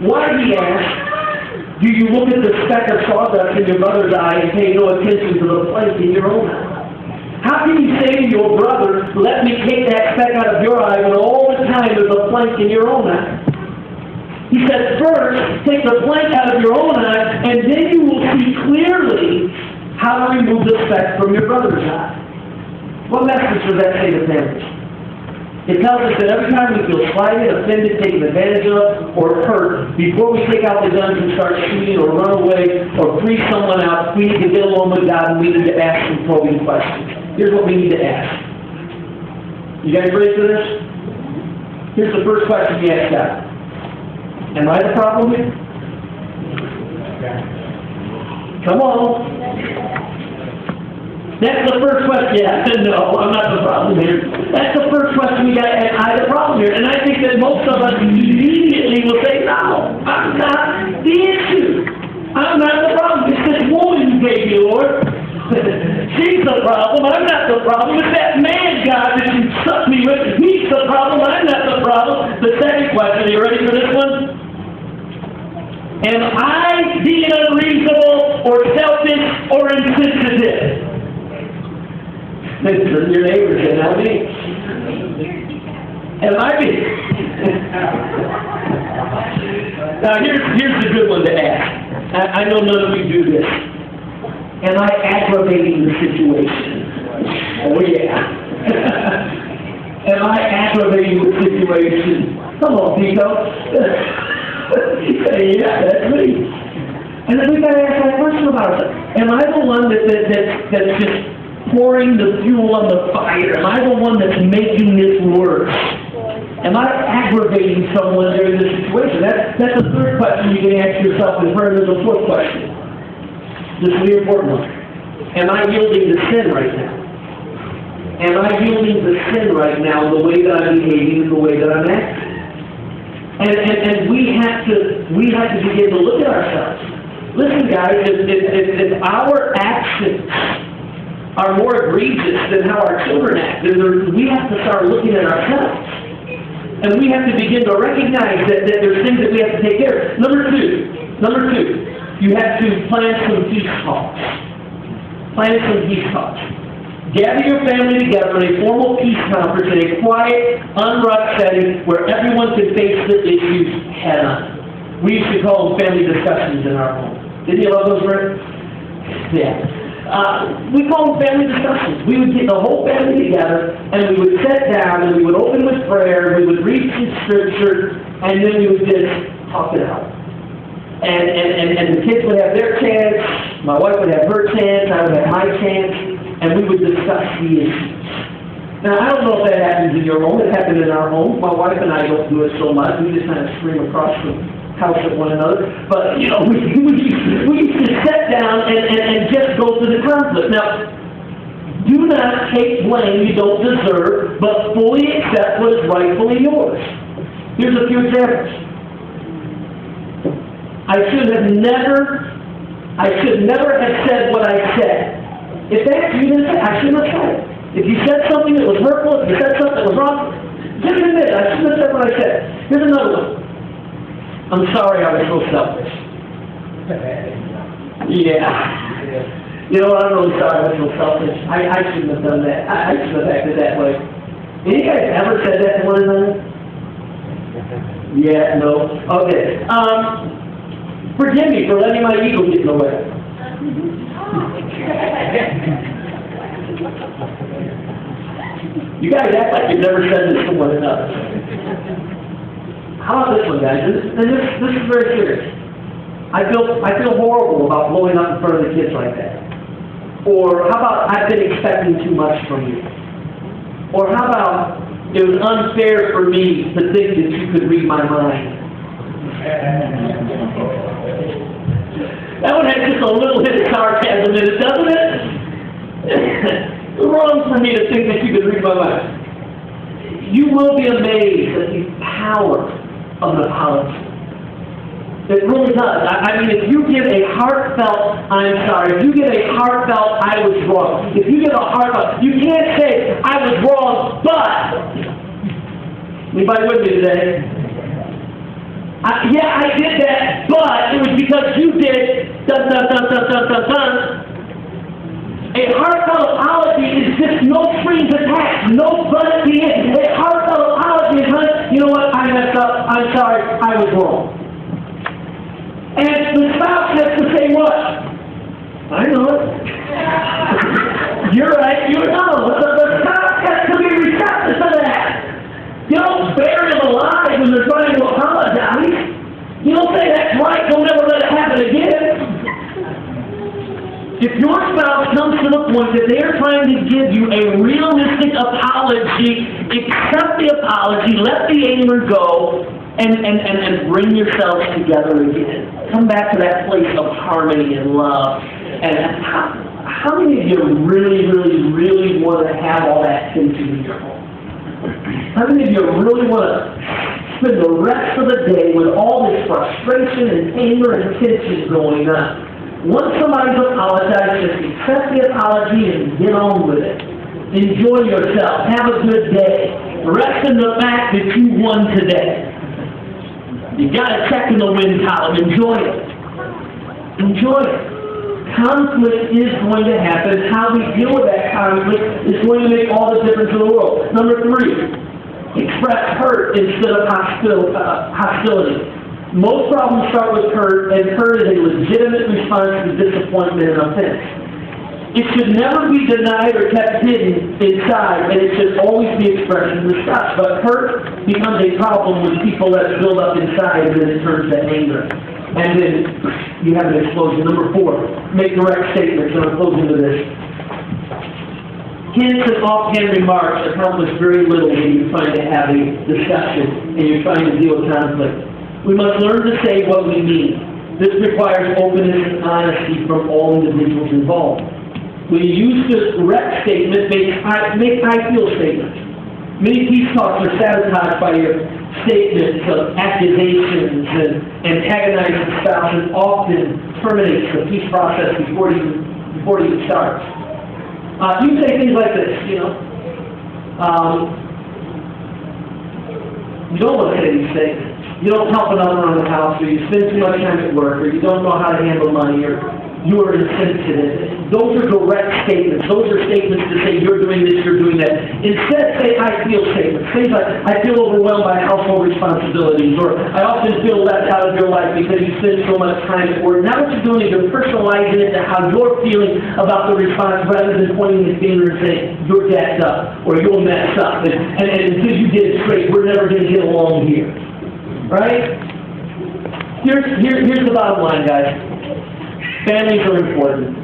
Why, he asked, do you look at the speck of sawdust in your brother's eye and pay no attention to the plank in your own eye? How can you say to your brother, let me take that speck out of your eye, when all the time there's a plank in your own eye? He said, first, take the plank out of your own eye, and then you will see clearly how to remove the speck from your brother's eye. What message does that say to families? It tells us that every time we feel slighted, offended, taken advantage of, or hurt, before we take out the guns and start shooting or run away or free someone out, we need to get alone with God and we need to ask some probing questions. Here's what we need to ask. You guys ready for this? Here's the first question you ask God. Am I the problem here? Come on. That's the first question. Yeah, no, I'm not the problem here. That's the first question we got to ask. Am I the problem here? And I think that most of us immediately will say, no, I'm not the issue. I'm not the problem. It's this woman you gave me, Lord. She's the problem. I'm not the problem. It's that man, God, that you sucked me with. He's the problem. I'm not the problem. The second question, are you ready for this one? Am I being unreasonable or selfish or insensitive? Your neighbor said, not me. Am I being? Now here's the good one to ask. I know none of you do this. Am I aggravating the situation? Oh yeah. Am I aggravating the situation? Come on, Pico. Yeah, that's me. And then we've got to ask that question about it. Am I the one that's just pouring the fuel on the fire? Am I the one that's making this worse? Am I aggravating someone during this situation? That's the third question you can ask yourself in prayer. There's a fourth question. This is the important one. Am I yielding to sin right now? Am I yielding to sin right now in the way that I'm behaving, in the way that I'm acting? And we have to begin to look at ourselves. Listen, guys, if our actions are more egregious than how our children act, then we have to start looking at ourselves. And we have to begin to recognize that there's things that we have to take care of. Number two, you have to plan some peace talks. Plan some peace talks. Gather your family together in a formal peace conference in a quiet, unrushed setting where everyone can face the issues head on. We used to call them family discussions in our home. Didn't you love those words? Yeah. We call them family discussions. We would get the whole family together, and we would sit down, and we would open with prayer, we would read some scripture, and then we would just talk it out. And the kids would have their chance, my wife would have her chance, I would have my chance, and we would discuss the issues. Now, I don't know if that happens in your home. It happened in our home. My wife and I don't do it so much. We just kind of scream across the house at one another. But, you know, we used to sit down and just go through the conflict. Now, do not take blame you don't deserve, but fully accept what is rightfully yours. Here's a few examples. I should never have said what I said. If that's you, then I shouldn't have said it. If you said something that was hurtful, if you said something that was wrong, just admit it. I shouldn't have said what I said. Here's another one. I'm sorry I was so selfish. Yeah. You know what? I'm really sorry I was so selfish. I shouldn't have done that. I shouldn't have acted that way. Any guys ever said that to one another? Yeah, no. Okay. Forgive me for letting my ego get in the way. You guys act like you've never said this to one another. How about this one, guys? This is very serious. I feel horrible about blowing up in front of the kids like that. Or how about I've been expecting too much from you? Or how about it was unfair for me to think that you could read my mind? That one has just a little bit of sarcasm in it, doesn't it? It's wrong for me to think that you could read my mind. You will be amazed at the power of an apology. It really does. I mean, if you give a heartfelt, I'm sorry, if you give a heartfelt, I was wrong. If you give a heartfelt, you can't say, I was wrong, but. Anybody with me today? Yeah, I did that, but it was because you did dun dun dun dun dun dun dun. A heartfelt apology is just no strings attached, no but at the end. A heartfelt apology is, you know what, I messed up, I'm sorry, I was wrong. And the spouse has to say what? I know it. You're right, you know. The spouse has to be receptive to that. You don't bury them alive when they're trying to apologize. You don't say, that's right, don't ever let it happen again. If your spouse comes to the point that they are trying to give you a realistic apology, accept the apology, let the anger go, and bring yourselves together again. Come back to that place of harmony and love. And how many of you really, really, really want to have all that tension in your home? How many of you really want to spend the rest of the day with all this frustration and anger and tension going on? Once somebody's apologized, just accept the apology and get on with it. Enjoy yourself. Have a good day. Rest in the fact that you won today. You got to check in the win column. Enjoy it. Enjoy it. Conflict is going to happen. How we deal with that conflict is going to make all the difference in the world. Number 3, express hurt instead of hostility. Most problems start with hurt, and hurt is a legitimate response to disappointment and offense. It should never be denied or kept hidden inside, and it should always be expressed and discussed. But hurt becomes a problem when people let it build up inside, and then it turns to anger. And then you have an explosion. Number 4, make direct statements, and I'm closing to this. Hints and offhand remarks accomplish very little when you're trying to have a discussion and you're trying to deal with conflict. We must learn to say what we mean. This requires openness and honesty from all individuals involved. When you use the direct statement, make I feel statements. Many peace talks are sabotaged by your statements of accusations and antagonize the spouse, and often terminates the peace process before it even starts. You say things like this, you know. You don't want to say these things. You don't help another around the house, or you spend too much time at work, or you don't know how to handle money, or you are insensitive. Those are direct statements. Those are statements to say you're doing this, you're doing that. Instead, say I feel statements. Things like I feel overwhelmed by household responsibilities, or I often feel left out of your life because you spend so much time at work. Now what you're doing is you're personalizing it to how you're feeling about the response, rather than pointing the finger and saying you're jacked up, or you'll mess up, and until you get it straight, we're never going to get along here. Right? Here's the bottom line, guys. Families are important.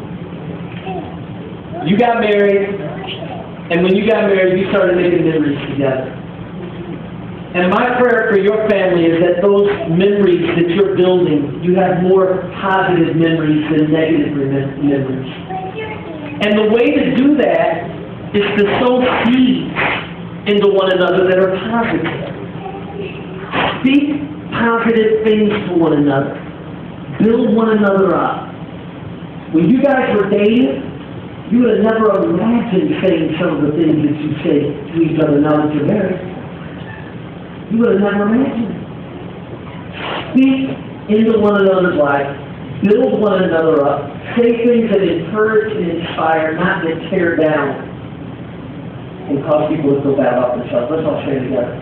You got married, and when you got married, you started making memories together. And my prayer for your family is that those memories that you're building, you have more positive memories than negative memories. And the way to do that is to sow seeds into one another that are positive. Speak positive things to one another. Build one another up. When you guys were dating, you would have never imagined saying some of the things that you say to each other now that you're married. You would have never imagined it. Speak into one another's life. Build one another up. Say things that encourage and inspire, not that tear down and cause people to feel bad about themselves. Let's all say it together.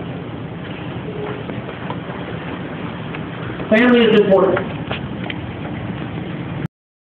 Family is important.